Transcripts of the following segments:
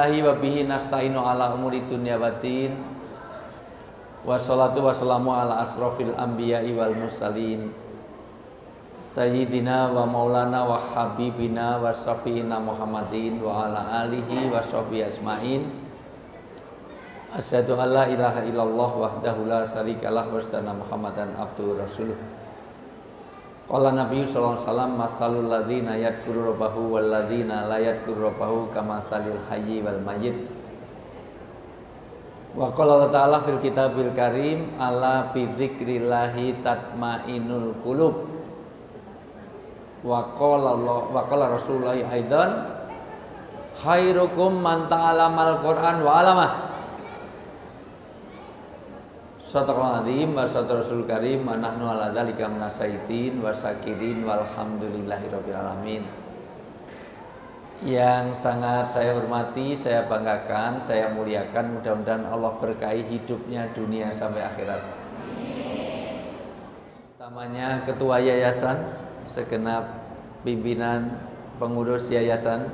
Bismillahi wa bihi nasta'inu ala umuri dunya waddin. Wassalatu wassalamu ala asrofil anbiya'i wal mursalin Sayyidina wa maulana wa habibina wa syafi'ina Muhammadin wa ala alihi wa sahbihi asma'in. Asyhadu an la ilaha illallah wahdahu la syarikalah wa asyhadu anna Muhammadan abduhu rasuluh. Qala Nabi sallallahu alaihi wasallam masalul ladzina yadhkuru rabbahu wal ladzina la yadhkuru rabbahu kamatsalil hayyi wal mayyit. Wa qala ta'ala fil kitabil karim ala bi dzikrillahi tatmainul qulub. Wa qala Rasulullah aidan khairukum man ta'alamal Qur'an wa 'allamah. Sadaqallahul azim wa sadaqar Rasul karim wa nahnu ala dzalika minasaitin wa syakirin walhamdulillahirabbil alamin. Yang sangat saya hormati, saya banggakan, saya muliakan, mudah-mudahan Allah berkahi hidupnya dunia sampai akhirat. Utamanya ketua yayasan, segenap pimpinan pengurus yayasan.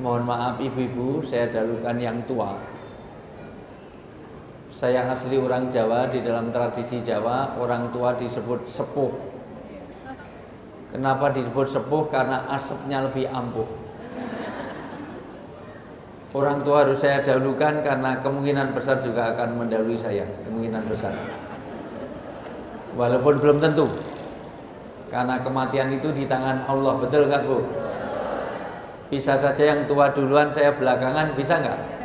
Mohon maaf ibu-ibu, saya dahulukan yang tua. Saya asli orang Jawa, di dalam tradisi Jawa orang tua disebut sepuh. Kenapa disebut sepuh? Karena asapnya lebih ampuh. Orang tua harus saya dahulukan karena kemungkinan besar juga akan mendahului saya, kemungkinan besar. Walaupun belum tentu. Karena kematian itu di tangan Allah, betul kan Bu? Bisa saja yang tua duluan, saya belakangan, bisa nggak?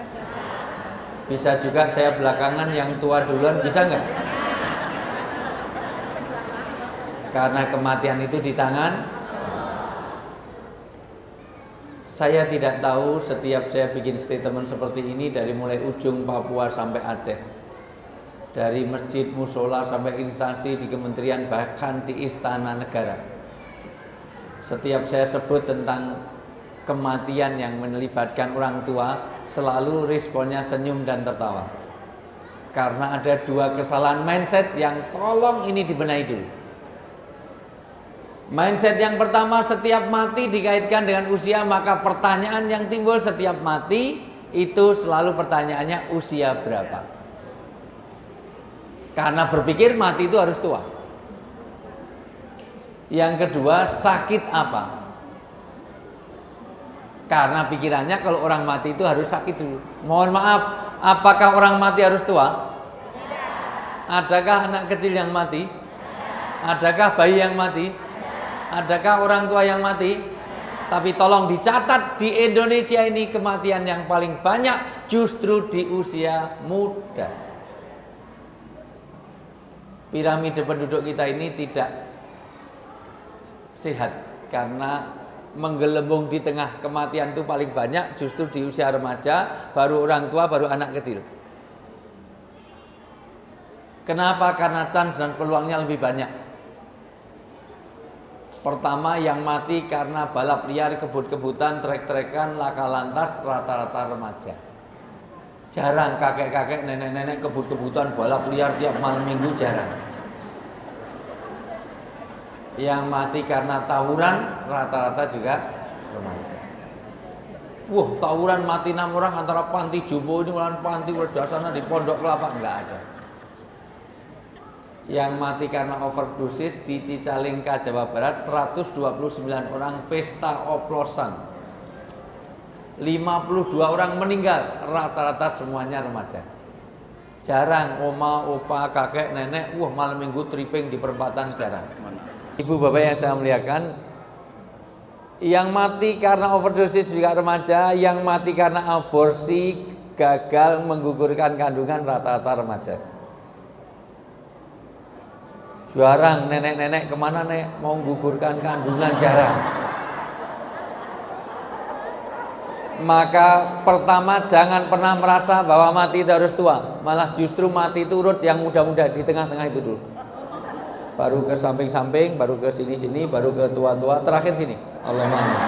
Bisa juga saya belakangan, yang tua duluan, bisa nggak? Karena kematian itu di tangan. Saya tidak tahu setiap saya bikin statement seperti ini dari mulai ujung Papua sampai Aceh, dari masjid, musola sampai instansi di kementerian, bahkan di istana negara. Setiap saya sebut tentang kematian yang melibatkan orang tua, selalu responnya senyum dan tertawa. Karena ada dua kesalahan mindset yang tolong ini dibenahi dulu. Mindset yang pertama, setiap mati dikaitkan dengan usia, maka pertanyaan yang timbul setiap mati itu selalu pertanyaannya usia berapa. Karena berpikir mati itu harus tua. Yang kedua, sakit apa? Karena pikirannya kalau orang mati itu harus sakit dulu. Mohon maaf, apakah orang mati harus tua? Adakah anak kecil yang mati? Adakah bayi yang mati? Adakah orang tua yang mati? Tapi tolong dicatat, di Indonesia ini kematian yang paling banyak justru di usia muda. Piramida penduduk kita ini tidak sehat karena menggelembung di tengah kematian itu paling banyak justru di usia remaja, baru orang tua, baru anak kecil. Kenapa? Karena chance dan peluangnya lebih banyak. Pertama, yang mati karena balap liar, kebut-kebutan, trek-trekan, laka lantas, rata-rata remaja. Jarang kakek-kakek, nenek-nenek kebut-kebutan, balap liar tiap malam minggu, jarang. Yang mati karena tawuran rata-rata juga remaja. Wah, tawuran mati 6 orang antara panti Jumbo ini melawan panti Wedasana di Pondok Kelapa, enggak ada. Yang mati karena overdosis di Cicalengka, Jawa Barat 129 orang pesta oplosan. 52 orang meninggal, rata-rata semuanya remaja. Jarang oma, opa, kakek, nenek, malam minggu tripping di perempatan, jarang. Ibu bapak yang saya muliakan, yang mati karena overdosis juga remaja, yang mati karena aborsi, gagal menggugurkan kandungan, rata-rata remaja. Jarang nenek-nenek kemana nek mau menggugurkan kandungan, jarang. Maka pertama, jangan pernah merasa bahwa mati itu harus tua, malah justru mati itu urut yang muda-muda, di tengah-tengah itu dulu. Baru ke samping-samping, baru ke sini-sini, baru ke tua-tua, terakhir sini. Allahumma amin.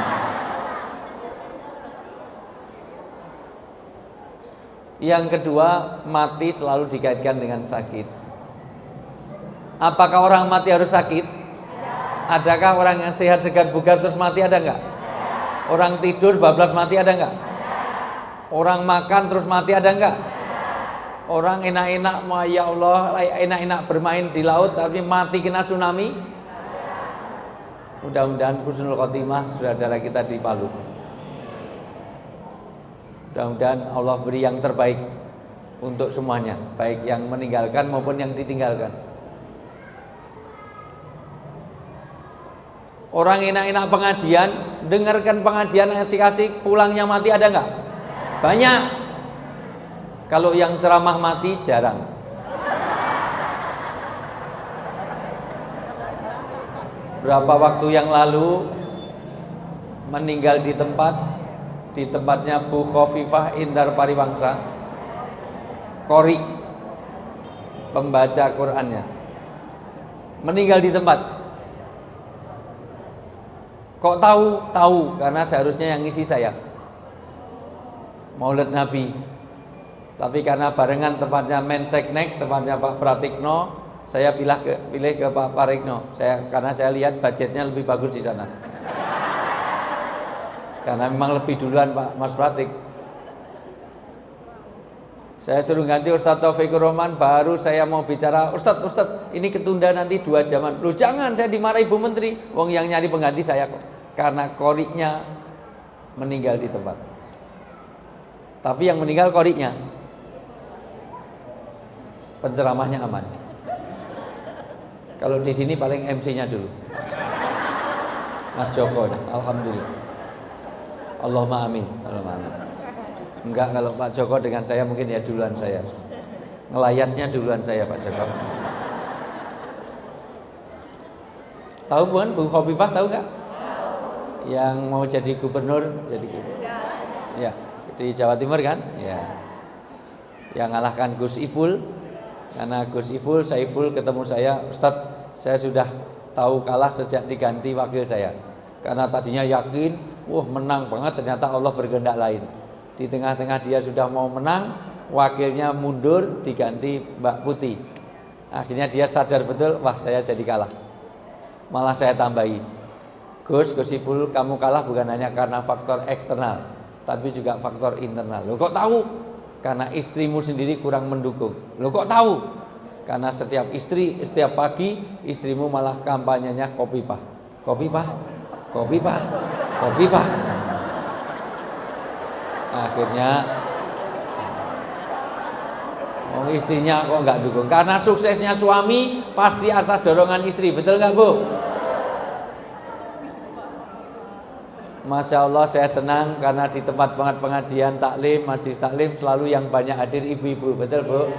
Yang kedua, mati selalu dikaitkan dengan sakit. Apakah orang mati harus sakit? Adakah orang yang sehat, segar, bugar terus mati, ada enggak? Orang tidur bablas mati ada enggak? Orang makan terus mati ada enggak? Orang enak-enak, ya Allah, enak-enak bermain di laut tapi mati kena tsunami? Mudah-mudahan husnul khotimah saudara kita di Palu. Mudah-mudahan Allah beri yang terbaik untuk semuanya, baik yang meninggalkan maupun yang ditinggalkan. Orang enak-enak pengajian, dengarkan pengajian asik-asik, pulangnya mati ada enggak? Banyak. Kalau yang ceramah mati jarang. Berapa waktu yang lalu meninggal di tempatnya Bu Khofifah Indar Pariwangsa, Qori, pembaca Qur'annya, meninggal di tempat. Kok tahu? Tahu karena seharusnya yang ngisi saya, Maulid Nabi. Tapi karena barengan tempatnya Menseknek, tempatnya Pak Pratikno, saya pilih ke Pak Pratikno. Karena saya lihat budgetnya lebih bagus di sana. Karena memang lebih duluan Pak Mas Pratik. Saya suruh ganti Ustadz Taufikur Rahman, baru saya mau bicara, Ustadz, ini ketunda nanti 2 jaman. Loh jangan, saya dimarahi Ibu Menteri. Wong yang nyari pengganti saya kok. Karena qori'nya meninggal di tempat. Tapi yang meninggal qori'nya, penceramahnya aman. Kalau di sini paling MC-nya dulu, Mas Joko. Alhamdulillah. Allahumma amin. Allahumma amin. Enggak, kalau Pak Joko dengan saya mungkin ya duluan saya. Ngelayatnya duluan saya Pak Joko. Tahu bukan Bu Khofifah, tahu enggak? Yang mau jadi gubernur, ya, di Jawa Timur kan? Ya. Yang ngalahkan Gus Ipul. Karena Gus Ipul, Saiful ketemu saya, Ustadz, saya sudah tahu kalah sejak diganti wakil saya. Karena tadinya yakin, menang banget, ternyata Allah berkehendak lain. Di tengah-tengah dia sudah mau menang, wakilnya mundur diganti Mbak Putih. Akhirnya dia sadar betul, saya jadi kalah. Malah saya tambahi, Gus Ipul, kamu kalah bukan hanya karena faktor eksternal, tapi juga faktor internal. Loh kok tahu? Karena istrimu sendiri kurang mendukung. Loh kok tahu? Karena setiap pagi istrimu malah kampanyenya Kopipah. Akhirnya istrinya kok nggak dukung. Karena suksesnya suami pasti atas dorongan istri. Betul nggak Bu? Masya Allah, saya senang karena di tempat pengajian taklim, masjid taklim selalu yang banyak hadir ibu-ibu. Betul Bu?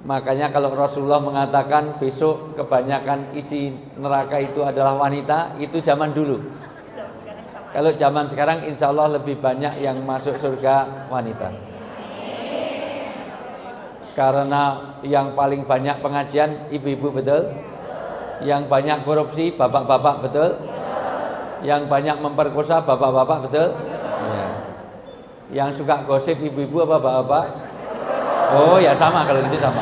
Makanya kalau Rasulullah mengatakan besok kebanyakan isi neraka itu adalah wanita, itu zaman dulu. Kalau zaman sekarang insya Allah lebih banyak yang masuk surga wanita. Karena yang paling banyak pengajian ibu-ibu, betul? Yang banyak korupsi bapak-bapak, betul? Yang banyak memperkosa bapak-bapak, betul? Ya. Yang suka gosip ibu-ibu apa bapak-bapak? Oh ya sama, kalau gitu sama.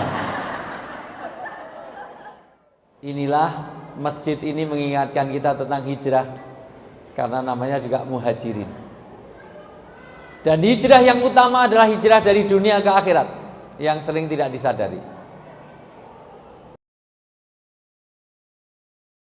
Inilah masjid ini mengingatkan kita tentang hijrah. Karena namanya juga muhajirin. Dan hijrah yang utama adalah hijrah dari dunia ke akhirat, yang sering tidak disadari.